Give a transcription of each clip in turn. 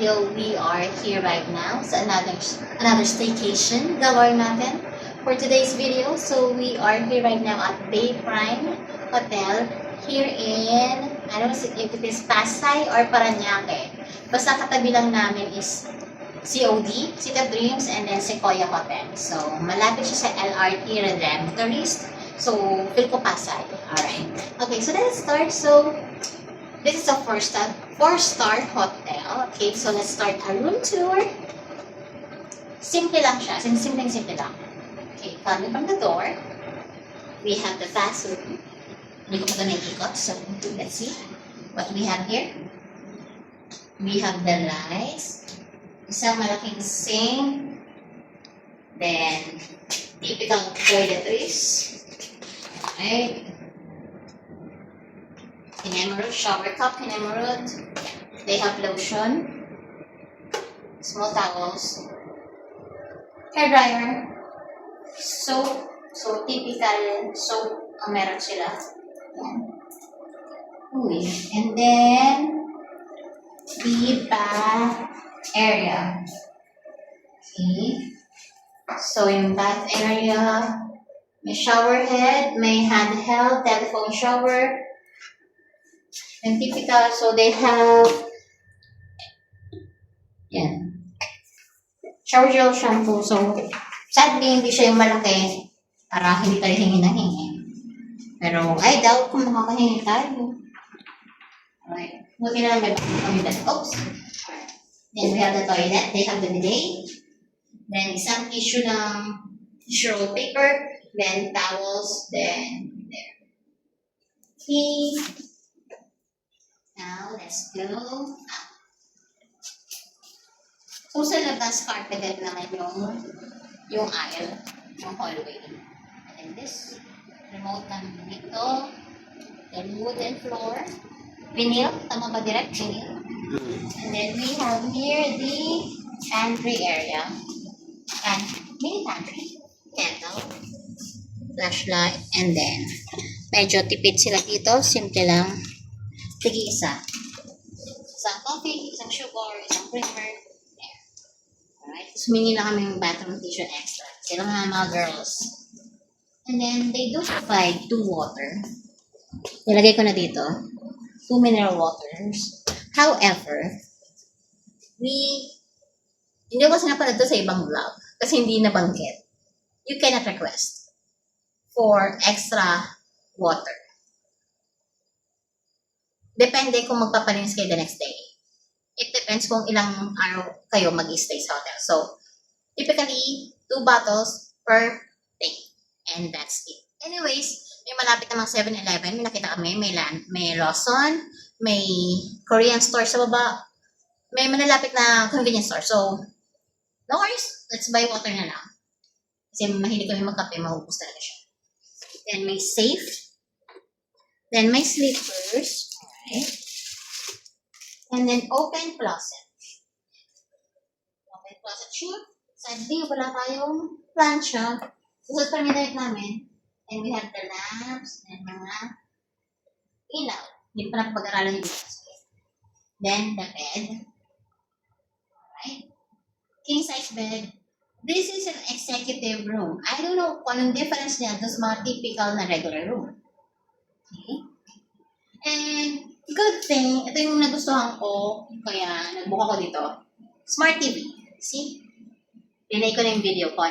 video, we are here right now sa another staycation gagawin natin for today's video. So we are here right now at Bay Prime Hotel here in, I don't know if it is Pasay or Parañaque. Basta katabi lang namin is COD, City of Dreams, and then Sequoia Hotel. So malapit siya sa LRT Redemptorist. So feel ko Pasay. Alright. Okay, so let's start. So this is a four-star hotel. Okay, so let's start a room tour. Simple lang siya. Simple lang. Okay, coming from the door, we have the bathroom. Hindi ko pa ito naikot. So, let's see what we have here. We have the lights. Isang malaking sink. Then, typical toiletries. Alright. Emerald, shower cup, emerald. They have lotion, small towels, hair dryer, soap. So typical soap ang meron sila. Uy. And then the bath area. Okay. So in bath area, may shower head, may handheld telephone shower. And typical, so they have, yan, shower gel shampoo. So, sadly, hindi siya yung malaki para hindi tayo hingi na hingi. Pero, I doubt kung makakahingi tayo. Alright. Buti na lang may bakit kami dyan. Oops. Alright. Then, we have the toilet. They have the bidet. Then, isang tissue roll paper. Then, towels. Then, there. Okay. Now, let's go up. So, sa labas, carpeted naman yung aisle, yung hallway. And then this, remote namin dito. Then, wooden floor. Vinyl, tama ba direct? Vinyl. And then, we have here the pantry area. And mini pantry, candle, flashlight, and then, medyo tipid sila dito. Simple lang. Tigi-isa. Isang coffee, isang sugar, isang creamer. There. Alright. So, humingi na kami yung bathroom tissue extra. Sila mga girls. And then, they do provide 2 water. Nilagay ko na dito. 2 mineral waters. However, hindi ko sinapanood ito sa ibang vlog. Kasi hindi nabanggit. You cannot request for extra water. Depende kung magpapalinis kayo the next day. It depends kung ilang araw kayo mag-stay sa hotel. So, typically, 2 bottles per day. And that's it. Anyways, may malapit namang 7-Eleven. May nakita kami. May Lawson. May Korean store sa baba. May manalapit na convenience store. So, no worries. Let's buy water na lang. Kasi mahilig kami magkape. Mahubos talaga siya. Then, may safe. Then, may slippers. Okay. And then, open closet. Open closet shoe. Sadly, wala tayong plancha. So, sa permanent namin. And we have the lamps and mga ilaw. Hindi pa napag-aralan yung ilaw. Then, the bed. Alright. King size bed. This is an executive room. I don't know kung anong difference niya doon sa mga typical na regular room. Okay. And, good thing, ito yung nagustuhan ko, kaya nagbuka ko dito. Smart TV. See? Pinay ko na yung video ko.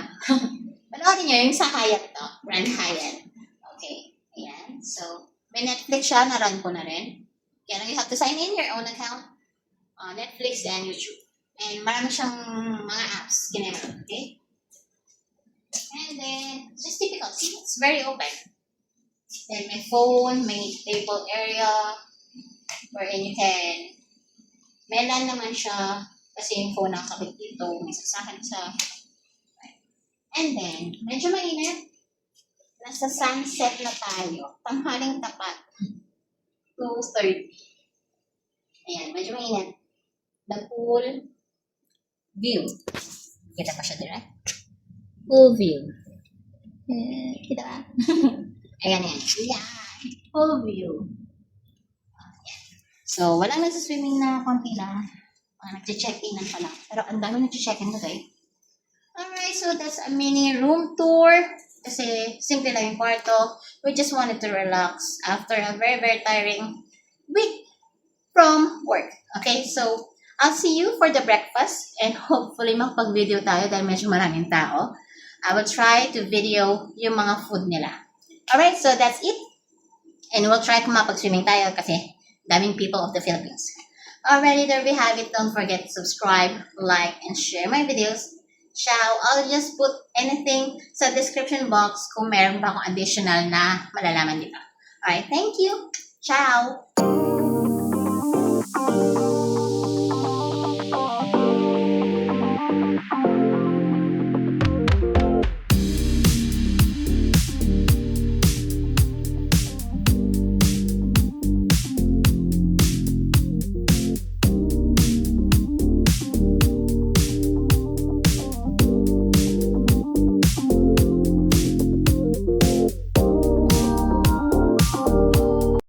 Panoorin nyo yung sa Hyatt to. Grand Hyatt. Okay. Ayan. So, may Netflix siya. Na-run ko na rin. Kaya you have to sign in your own account. Netflix and YouTube. And marami siyang mga apps. Kinemeron. Okay? And then, just typical. See? It's very open. Then, may phone, may table area, wherein you can, may LAN naman siya, kasi yung phone nakakabit dito, may sasakan sa, and then, medyo mainit, nasa sunset na tayo, tanghaling tapat, 2:30, ayan, medyo mainit, the pool view, kita pa siya direct, pool view, kita ba? Ayan. Full view. So, walang nagsaswimming na konti lang. Mga nag-check-in pa lang. Pero ang dami nag-check-in today. Alright, so that's a mini room tour. Kasi simple lang yung kwarto. We just wanted to relax after a very, very tiring week from work. Okay, so I'll see you for the breakfast and hopefully makapag-video tayo dahil medyo maraming tao. I will try to video yung mga food nila. Alright, so that's it. And we'll try kung mapag-swimming tayo kasi daming people of the Philippines. Alrighty, there we have it. Don't forget to subscribe, like, and share my videos. Ciao! I'll just put anything sa description box kung meron pa akong additional na malalaman dito. Alright, thank you! Ciao!